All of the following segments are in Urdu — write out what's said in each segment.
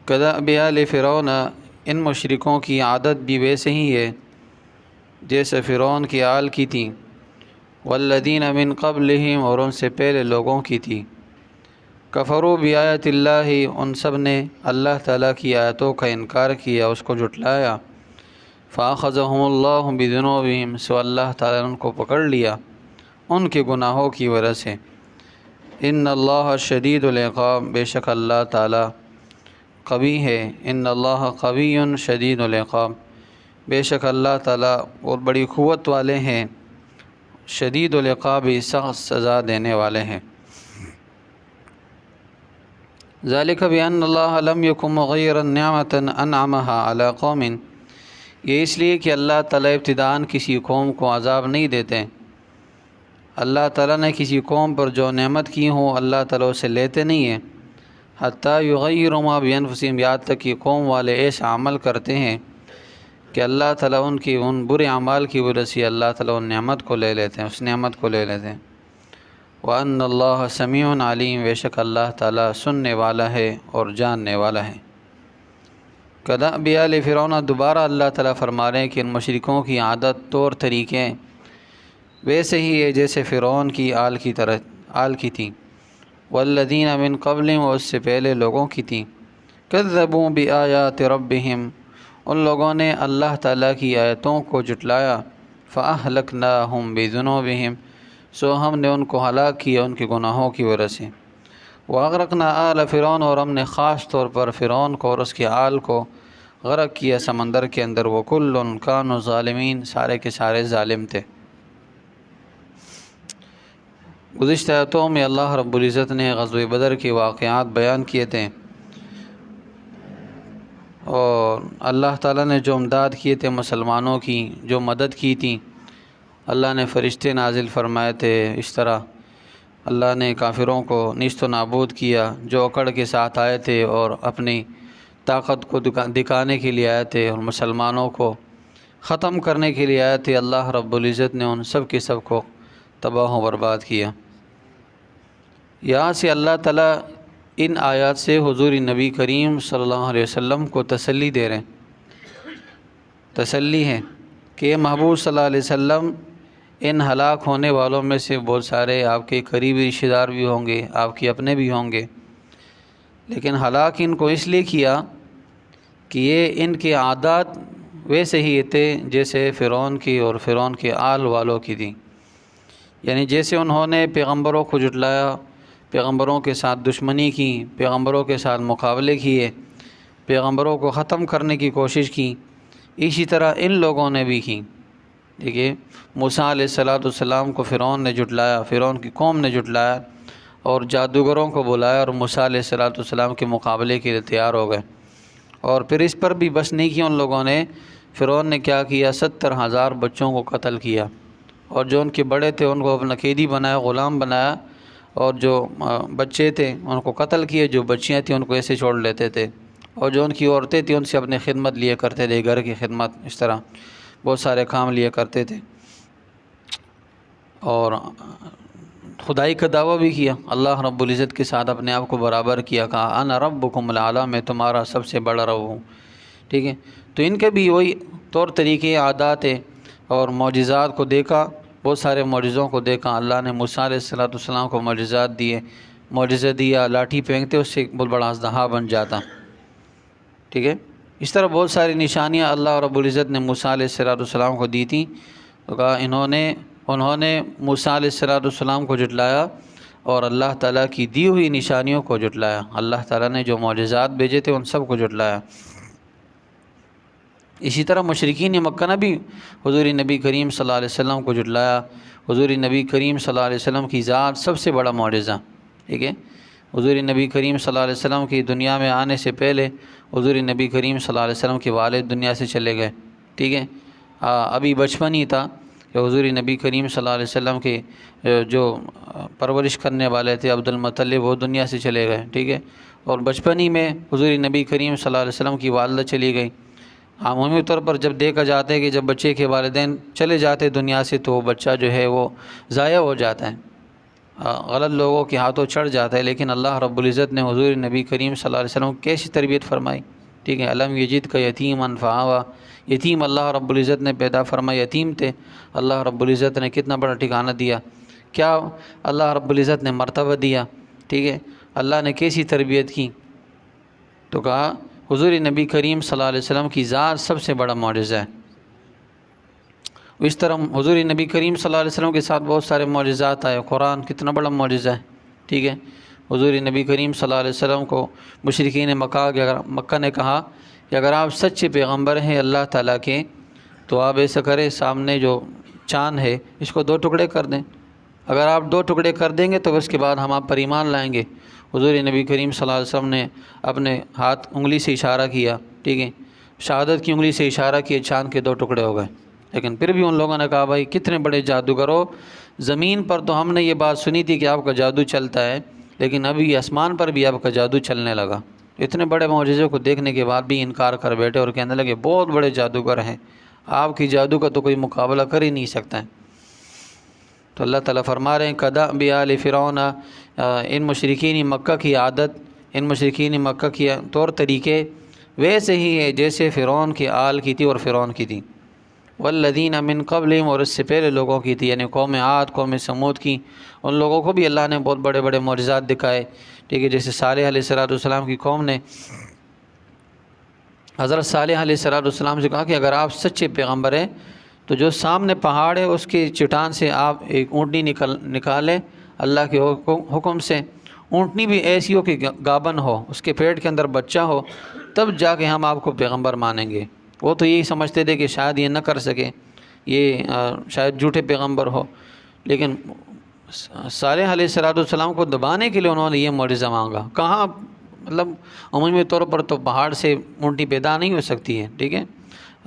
کدأب آل فرعون، ان مشرکوں کی عادت بھی ویسے ہی ہے جیسے فرعون کی آل کی تھی، والذین من قبلہم، اور ان سے پہلے لوگوں کی تھی، کفروا بآیات اللہ، ان سب نے اللہ تعالیٰ کی آیتوں کا انکار کیا، اس کو جھٹلایا، فأخذہم اللہ بذنوبہم، سو اللہ تعالیٰ نے ان کو پکڑ لیا ان کے گناہوں کی وجہ سے۔ ان اللہ شدید العقاب، بے شک اللہ تعالیٰ قوی ہے، ان اللہ قوی شدید العقاب، بے شک اللہ تعالیٰ اور بڑی قوت والے ہیں، شدید العقاب، سخت سزا دینے والے ہیں۔ ذالک بأن اللہ لم یکن مغیرا نعمۃ انعمها علی قوم، یہ اس لیے کہ اللہ تعالیٰ ابتداءً کسی قوم کو عذاب نہیں دیتے، اللہ تعالیٰ نے کسی قوم پر جو نعمت کی ہوں اللہ تعالیٰ اسے لیتے نہیں ہیں، حتیٰ یغیروا ما بانفسہم، یہاں تک کہ قوم والے ایسا عمل کرتے ہیں کہ اللہ تعالیٰ ان برے اعمال کی وجہ سے اللہ تعالیٰ ان نعمت کو لے لیتے ہیں، اس نعمت کو لے لیتے ہیں۔ وَأَنَّ اللَّهَ سَمِيعٌ عَلِيمٌ، بے شک اللہ تعالیٰ سننے والا ہے اور جاننے والا ہے۔ کدأب آل فرعون، دوبارہ اللہ تعالیٰ فرما رہے ہیں کہ ان مشرکوں کی عادت، طور طریقے ویسے ہی ہے جیسے فرعون کی آل کی تھی، والذین من قبلہم، اور اس سے پہلے لوگوں کی تھی، کذبوا بآیات ربہم، ان لوگوں نے اللہ تعالیٰ کی آیتوں کو جھٹلایا، فأہلکناہم بذنوبہم، سو ہم نے ان کو ہلاک کیا ان کے گناہوں کی وجہ سے، واغرقنا آل فرعون، اور ہم نے خاص طور پر فرعون کو اور اس کے آل کو غرق کیا سمندر کے اندر، وکل کانوا ظالمین، سارے کے سارے ظالم تھے۔ گزشتہ آیتوں میں اللہ رب العزت نے غزوہ بدر کے واقعات بیان کیے تھے، اور اللہ تعالیٰ نے جو امداد کیے تھے مسلمانوں کی، جو مدد کی تھی، اللہ نے فرشتے نازل فرمائے تھے، اس طرح اللہ نے کافروں کو نیست و نابود کیا جو اکڑ کے ساتھ آئے تھے اور اپنی طاقت کو دکھانے کے لیے آئے تھے اور مسلمانوں کو ختم کرنے کے لیے آئے تھے۔ اللہ رب العزت نے ان سب کے سب کو تباہ و برباد کیا۔ یہاں سے اللہ تعالیٰ ان آیات سے حضور نبی کریم صلی اللہ علیہ وسلم کو تسلی دے رہے ہیں، تسلی ہے کہ محبوب صلی اللہ علیہ وسلم، ان ہلاک ہونے والوں میں سے بہت سارے آپ کے قریبی رشتہ دار بھی ہوں گے، آپ کے اپنے بھی ہوں گے، لیکن ہلاک ان کو اس لیے کیا کہ یہ ان کے عادات ویسے ہی تھے جیسے فرعون کی اور فرعون کے آل والوں کی تھی، یعنی جیسے انہوں نے پیغمبروں کو جھٹلایا، پیغمبروں کے ساتھ دشمنی کی، پیغمبروں کے ساتھ مقابلے کیے، پیغمبروں کو ختم کرنے کی کوشش کی، اسی طرح ان لوگوں نے بھی کی۔ دیکھیے موسیٰ علیہ السلام کو فرعون نے جھٹلایا، فرعون کی قوم نے جھٹلایا اور جادوگروں کو بلایا اور موسیٰ علیہ السلام کے مقابلے کے لیے تیار ہو گئے، اور پھر اس پر بھی بس نہیں کیا ان لوگوں نے، فرعون نے کیا کیا، 70,000 بچوں کو قتل کیا، اور جو ان کے بڑے تھے ان کو اپنا قیدی بنایا، غلام بنایا، اور جو بچے تھے ان کو قتل کیے، جو بچیاں تھیں ان کو ایسے چھوڑ لیتے تھے، اور جو ان کی عورتیں تھیں ان سے اپنی خدمت لیا کرتے تھے، گھر کی خدمت، اس طرح بہت سارے کام لیا کرتے تھے، اور خدائی کا دعویٰ بھی کیا، اللہ رب العزت کے ساتھ اپنے آپ کو برابر کیا، کہا انا ربکم الاعلی، میں تمہارا سب سے بڑا رب ہوں، ٹھیک ہے۔ تو ان کے بھی وہی طور طریقے، عادات ہے، اور معجزات کو دیکھا، بہت سارے معجزوں کو دیکھا، اللہ نے موسیٰ علیہ السلام کو معجزات دیے، معجزہ دیا، لاٹھی پھینکتے اس سے ایک بہت بڑا اژدہا بن جاتا، ٹھیک ہے۔ اس طرح بہت ساری نشانیاں اللہ رب العزت نے موسیٰ علیہ السلام کو دی تھیں، تو کہا انہوں نے موسیٰ علیہ السلام کو جھٹلایا اور اللہ تعالیٰ کی دی ہوئی نشانیوں کو جھٹلایا، اللہ تعالیٰ نے جو معجزات بھیجے تھے ان سب کو جھٹلایا۔ اسی طرح مشرکین مکہ نے بھی حضور نبی کریم صلی اللہ علیہ وسلم کو جھٹلایا، حضور نبی کریم صلی اللہ علیہ وسلم کی ذات سب سے بڑا معجزہ، ٹھیک ہے۔ حضور نبی کریم صلی اللہ علیہ وسلم کی دنیا میں آنے سے پہلے حضور نبی کریم صلی اللہ علیہ وسلم کے والد دنیا سے چلے گئے، ٹھیک ہے۔ ابھی بچپن ہی تھا کہ حضور نبی کریم صلی اللہ علیہ وسلم کے جو پرورش کرنے والے تھے عبد المطلب، وہ دنیا سے چلے گئے، ٹھیک ہے۔ اور بچپن ہی میں حضور نبی کریم صلی اللہ علیہ وسلم کی والدہ چلی گئی۔ عمومی طور پر جب دیکھا جاتا ہے کہ جب بچے کے والدین چلے جاتے دنیا سے تو وہ بچہ جو ہے وہ ضائع ہو جاتا ہے، غلط لوگوں کے ہاتھوں چڑھ جاتا ہے، لیکن اللہ رب العزت نے حضور نبی کریم صلی اللہ علیہ وسلم کو کیسی تربیت فرمائی، ٹھیک ہے۔ علم یجد کا یتیما فآویٰ، یتیم اللہ رب العزت نے پیدا فرمایا، یتیم تھے، اللہ رب العزت نے کتنا بڑا ٹھکانہ دیا، کیا اللہ رب العزت نے مرتبہ دیا، ٹھیک ہے، اللہ نے کیسی تربیت کی۔ تو کہا حضور نبی کریم صلی اللہ علیہ وسلم کی ذات سب سے بڑا معجزہ ہے۔ اس طرح حضور نبی کریم صلی اللہ علیہ وسلم کے ساتھ بہت سارے معجزات آئے، قرآن کتنا بڑا معجزہ ہے، ٹھیک ہے۔ حضور نبی کریم صلی اللہ علیہ وسلم کو مشرکین مکہ نے کہا کہ اگر آپ سچے پیغمبر ہیں اللہ تعالیٰ کے تو آپ ایسا کریں، سامنے جو چاند ہے اس کو 2 ٹکڑے کر دیں، اگر آپ 2 ٹکڑے کر دیں گے تو اس کے بعد ہم آپ پر ایمان لائیں گے۔ حضور نبی کریم صلی اللہ علیہ وسلم نے اپنے ہاتھ انگلی سے اشارہ کیا، ٹھیک ہے، شہادت کی انگلی سے اشارہ کیا، چاند کے 2 ٹکڑے ہو گئے۔ لیکن پھر بھی ان لوگوں نے کہا بھائی کتنے بڑے جادوگر ہو، زمین پر تو ہم نے یہ بات سنی تھی کہ آپ کا جادو چلتا ہے، لیکن ابھی آسمان پر بھی آپ کا جادو چلنے لگا۔ اتنے بڑے معجزے کو دیکھنے کے بعد بھی انکار کر بیٹھے اور کہنے لگے بہت بڑے جادوگر ہیں، آپ کی جادو کا تو کوئی مقابلہ کر ہی نہیں سکتا ہے۔ تو اللہ تعالیٰ فرما رہے ہیں کدأب آل فرعون، ان مشرکین مکہ کی عادت، ان مشرکین مکہ کی طور طریقے ویسے ہی ہے جیسے فرعون کی آل کی تھی اور فرعون کی تھی، والذین من قبلہم، اور اس سے پہلے لوگوں کی تھی، یعنی قوم عاد، قوم سمود کی، ان لوگوں کو بھی اللہ نے بہت بڑے بڑے معجزات دکھائے، ٹھیک ہے۔ جیسے صالح علیہ السلام کی قوم نے حضرت صالح علیہ السلام سے کہا کہ اگر آپ سچے پیغمبر ہیں تو جو سامنے پہاڑ ہے اس کی چٹان سے آپ ایک اونٹنی نکالیں اللہ کے حکم سے، اونٹنی بھی ایسی ہو کہ گابن ہو، اس کے پیٹ کے اندر بچہ ہو، تب جا کے ہم آپ کو پیغمبر مانیں گے۔ وہ تو یہی سمجھتے تھے کہ شاید یہ نہ کر سکے، یہ شاید جھوٹے پیغمبر ہو، لیکن صالح علیہ السلام کو دبانے کے لیے انہوں نے یہ معجزہ مانگا۔ کہاں مطلب عمومی طور پر تو پہاڑ سے اونٹنی پیدا نہیں ہو سکتی ہے، ٹھیک ہے،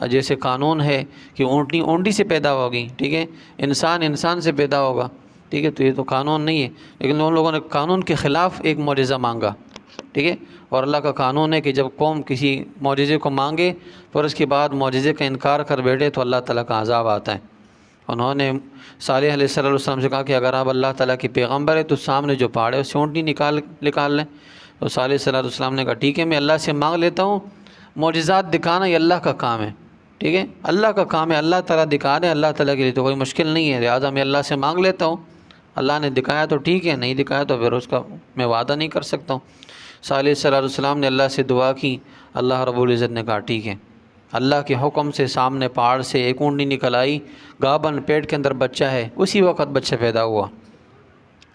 جیسے قانون ہے کہ اونٹنی اونٹی سے پیدا ہوگی، ٹھیک ہے، انسان سے پیدا ہوگا، ٹھیک ہے، تو یہ تو قانون نہیں ہے، لیکن ان لوگوں نے قانون کے خلاف ایک معجزہ مانگا، ٹھیک ہے۔ اور اللہ کا قانون ہے کہ جب قوم کسی معجزے کو مانگے اور اس کے بعد معجزے کا انکار کر بیٹھے تو اللہ تعالیٰ کا عذاب آتا ہے۔ انہوں نے صالح علیہ السلام سے کہا کہ اگر آپ اللہ تعالیٰ کے پیغمبر ہیں تو سامنے جو پہاڑ ہے اس سے اونٹنی نکال لیں۔ تو صالح صلی اللہ علیہ وسلم نے کہا ٹھیک ہے، میں اللہ سے مانگ لیتا ہوں، معجزات دکھانا یہ اللہ کا کام ہے، ٹھیک ہے، اللہ کا کام ہے، اللہ تعالیٰ دکھا دیں، اللہ تعالیٰ کے لیے تو کوئی مشکل نہیں ہے، لہٰذا میں اللہ سے مانگ لیتا ہوں، اللہ نے دکھایا تو ٹھیک ہے، نہیں دکھایا تو پھر اس کا میں وعدہ نہیں کر سکتا ہوں۔ صالح صلی اللہ علیہ وسلم نے اللہ سے دعا کی، اللہ رب العزت نے کہا ٹھیک ہے، اللہ کے حکم سے سامنے پہاڑ سے ایک اونٹنی نکل آئی، گابن، پیٹ کے اندر بچہ ہے، اسی وقت بچہ پیدا ہوا۔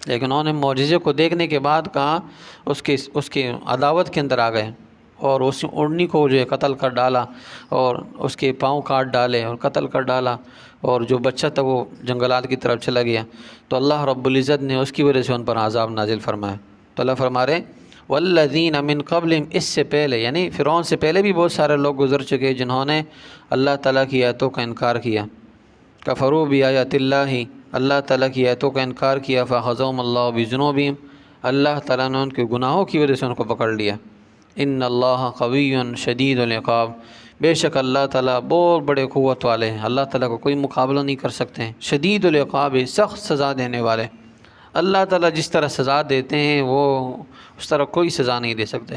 لیکن انہوں نے معجزے کو دیکھنے کے بعد کہا اس کے عداوت کے اندر آ گئے اور اس اونٹنی کو جو ہے قتل کر ڈالا اور اس کے پاؤں کاٹ ڈالے اور قتل کر ڈالا، اور جو بچہ تھا وہ جنگلات کی طرف چلا گیا۔ تو اللہ رب العزت نے اس کی وجہ سے ان پر عذاب نازل فرمایا۔ تو اللہ فرما رہے والذین من قبلہم، اس سے پہلے یعنی فرعون سے پہلے بھی بہت سارے لوگ گزر چکے جنہوں نے اللہ تعالیٰ کی آیتوں کا انکار کیا، کفروا بآیات اللہ، اللہ تعالیٰ کی آیتوں کا انکار کیا، فأخذہم اللہ بذنوبہم، اللہ تعالیٰ نے ان کے گناہوں کی وجہ سے ان کو پکڑ لیا۔ ان اللہ قوی شدید العقاب، بے شک اللہ تعالیٰ بہت بڑے قوت والے ہیں، اللہ تعالیٰ کو کوئی مقابلہ نہیں کر سکتے ہیں، شدید العقاب، سخت سزا دینے والے۔ اللہ تعالیٰ جس طرح سزا دیتے ہیں وہ اس طرح کوئی سزا نہیں دے سکتے۔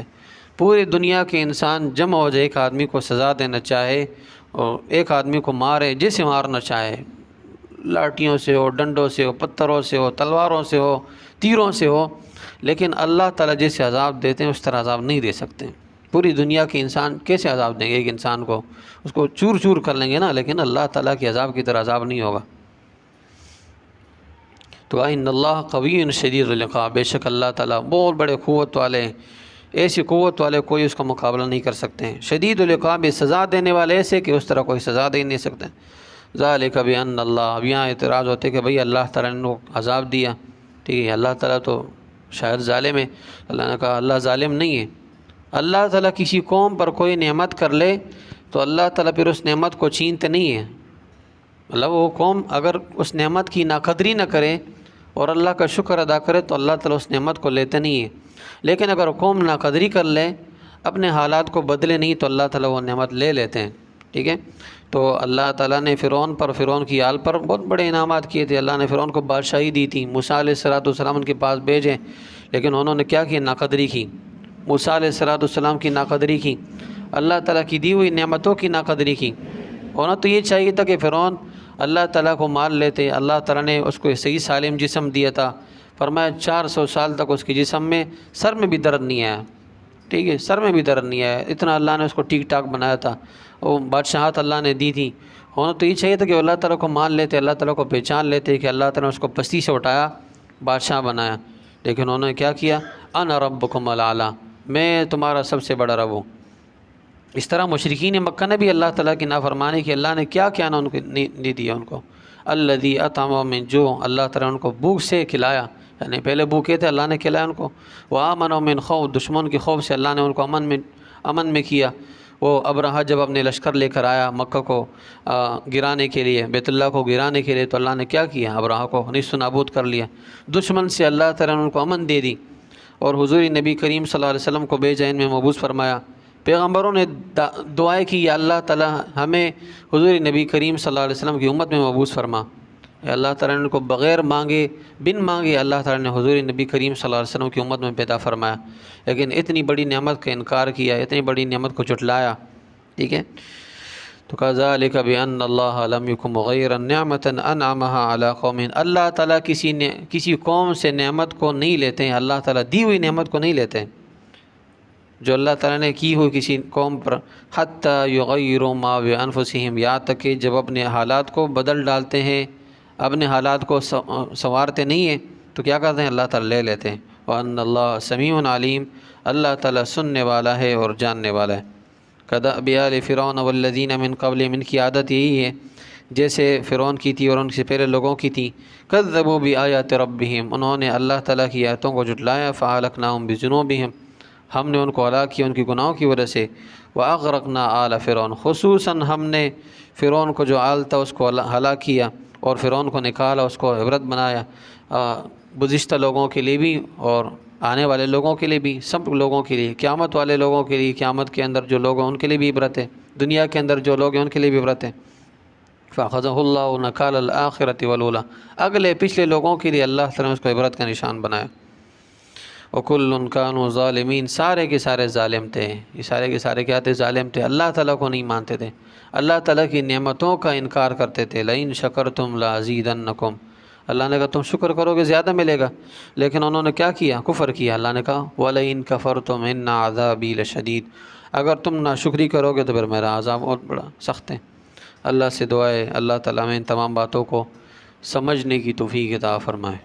پوری دنیا کے انسان جمع ہو جائے، ایک آدمی کو سزا دینا چاہے اور ایک آدمی کو مارے، جسے مارنا چاہے، لاٹھیوں سے ہو، ڈنڈوں سے ہو، پتھروں سے ہو، تلواروں سے ہو، تیروں سے ہو، لیکن اللہ تعالیٰ جیسے عذاب دیتے ہیں اس طرح عذاب نہیں دے سکتے۔ پوری دنیا کے انسان کیسے عذاب دیں گے ایک انسان کو، اس کو چور چور کر لیں گے نا، لیکن اللہ تعالیٰ کے عذاب کی طرح عذاب نہیں ہوگا۔ تو ان اللہ قوی شدید العقاب، بے شک اللہ تعالیٰ بہت بڑے قوت والے ہیں، ایسی قوت والے کوئی اس کا مقابلہ نہیں کر سکتے ہیں۔ شدید العقاب، سزا دینے والے ایسے کہ اس طرح کوئی سزا دے نہیں سکتے۔ ذالک بان اللہ، اب یہاں اعتراض ہوتے کہ بھئی اللہ تعالیٰ نے عذاب دیا، ٹھیک ہے، اللہ تعالیٰ تو شاید ظالم ہے۔ اللہ نے کہا اللہ ظالم نہیں ہے۔ اللہ تعالیٰ کسی قوم پر کوئی نعمت کر لے تو اللہ تعالیٰ پھر اس نعمت کو چھینتے نہیں ہے، مطلب وہ قوم اگر اس نعمت کی ناقدری نہ کرے اور اللہ کا شکر ادا کرے تو اللہ تعالیٰ اس نعمت کو لیتے نہیں ہے، لیکن اگر قوم ناقدری کر لے، اپنے حالات کو بدلے نہیں، تو اللہ تعالیٰ وہ نعمت لے لیتے ہیں۔ ٹھیک ہے، تو اللہ تعالیٰ نے فرعون پر، فرعون کی آل پر بہت بڑے انعامات کیے تھے۔ اللہ نے فرعون کو بادشاہی دی تھی، موسیٰ علیہ السلام ان کے پاس بھیجے، لیکن انہوں نے کیا کی؟ ناقدری کی، موسیٰ علیہ السلام کی ناقدری کی، اللہ تعالیٰ کی دی ہوئی نعمتوں کی ناقدری کی۔ ہونا تو یہ چاہیے تھا کہ فرعون اللہ تعالیٰ کو مان لیتے۔ اللہ تعالیٰ نے اس کو صحیح سالم جسم دیا تھا، فرمایا 400 سال تک اس کے جسم میں سر میں بھی درد نہیں آیا، ٹھیک ہے، سر میں بھی درد نہیں آیا، اتنا اللہ نے اس کو ٹھیک ٹھاک بنایا تھا، وہ بادشاہت اللہ نے دی تھی۔ ہونا تو یہ چاہیے تھا کہ اللہ تعالیٰ کو مان لیتے، اللہ تعالیٰ کو پہچان لیتے کہ اللہ تعالیٰ نے اس کو پستی سے اٹھایا، بادشاہ بنایا، لیکن انہوں نے کیا کیا؟ انا ربکم الاعلی، میں تمہارا سب سے بڑا رب ہوں۔ اس طرح مشرکین مکہ نے بھی اللہ تعالیٰ کی نافرمانی کی، اللہ نے کیا کیا نہ ان کو نہیں دیا ان کو۔ الذی اطعمهم من جوع، اللہ تعالیٰ نے ان کو بھوک سے کھلایا، یعنی پہلے بھوکے تھے اللہ نے کھلایا ان کو۔ وآمنوا من خوف، دشمن کے خوف سے اللہ نے ان کو امن میں کیا۔ وہ ابرہہ جب اپنے لشکر لے کر آیا مکہ کو گرانے کے لیے، بیت اللہ کو گرانے کے لیے، تو اللہ نے کیا کیا؟ ابرہہ کو نیست و نابود کر لیا۔ دشمن سے اللہ تعالیٰ نے ان کو امن دے دی، اور حضور نبی کریم صلی اللہ علیہ وسلم کو بھیجا، ان میں مبعوث فرمایا۔ پیغمبروں نے دعائیں کی، یا اللہ تعالیٰ ہمیں حضور نبی کریم صلی اللہ علیہ وسلم کی امت میں مبعوث فرما۔ اللہ تعالیٰ نے ان کو بغیر مانگے، بن مانگے، اللہ تعالیٰ نے حضور نبی کریم صلی اللہ علیہ وسلم کی امت میں پیدا فرمایا، لیکن اتنی بڑی نعمت کا انکار کیا، اتنی بڑی نعمت کو جھٹلایا، ٹھیک ہے۔ تو کذالک بأن اللہ لم یکن مغیرا نعمۃ انعمها علی قوم، اللہ تعالیٰ کسی قوم سے نعمت کو نہیں لیتے ہیں، اللہ تعالیٰ دی ہوئی نعمت کو نہیں لیتے ہیں جو اللہ تعالیٰ نے کی ہوئی کسی قوم پر، حتی یغیروا ما بانفسہم، یہاں تک کہ جب اپنے حالات کو بدل ڈالتے ہیں، اپنے حالات کو سنوارتے نہیں ہیں، تو کیا کرتے ہیں؟ اللہ تعالیٰ لے لیتے ہیں۔ وَأَنَّ اللَّهَ سَمِيعٌ عَلِيمٌ، اللہ تعالیٰ سننے والا ہے اور جاننے والا ہے۔ كَدَأْبِ آلِ فِرْعَوْنَ وَالَّذِينَ مِن قَبْلِهِمْ، ان کی عادت یہی ہے جیسے فرعون کی تھی اور ان سے پہلے لوگوں کی تھی۔ كَذَّبُوا بِآيَاتِ رَبِّهِمْ، انہوں نے اللہ تعالیٰ کی آیتوں کو جھٹلایا۔ فَأَهْلَكْنَاهُمْ بِذُنُوبِهِمْ، ہم نے ان کو ہلاک کیا ان کی گناہوں کی وجہ سے۔ وَأَغْرَقْنَا آلَ فِرْعَوْنَ، خصوصاً ہم نے فرعون کو جو آل تھا اس کو ہلاک کیا اور فرعون کو نکالا، اس کو عبرت بنایا، گزشتہ لوگوں کے لیے بھی اور آنے والے لوگوں کے لیے بھی، سب لوگوں کے لیے، قیامت والے لوگوں کے لیے، قیامت کے اندر جو لوگ ہیں ان کے لیے بھی عبرت ہے، دنیا کے اندر جو لوگ ہیں ان کے لیے بھی عبرت ہے۔ فَأَخَذَهُ اللَّهُ نَكَالَ الْآخِرَةِ وَالْأُولَىٰ، اگلے پچھلے لوگوں کے لیے اللہ تعالیٰ نے اس کو عبرت کا نشان بنایا۔ وَكُلٌّ كَانُوا ظَالِمِينَ، سارے کے سارے ظالم تھے، یہ سارے کے سارے کیا تھے؟ ظالم تھے، اللہ تعالیٰ کو نہیں مانتے تھے، اللہ تعالیٰ کی نعمتوں کا انکار کرتے تھے۔ لَئِن شَكَرْتُمْ لَأَزِيدَنَّكُمْ، اللہ نے کہا تم شکر کرو گے زیادہ ملے گا، لیکن انہوں نے کیا کیا؟ کفر کیا۔ اللہ نے کہا وَلَئِن كَفَرْتُمْ إِنَّ عَذَابِي لَشَدِيدٌ، اگر تم ناشکری کرو گے تو پھر میرا عذاب بہت بڑا سخت ہے۔ اللہ سے دعا ہے اللہ تعالیٰ میں ان تمام باتوں کو سمجھنے کی توفیق عطا فرمائے۔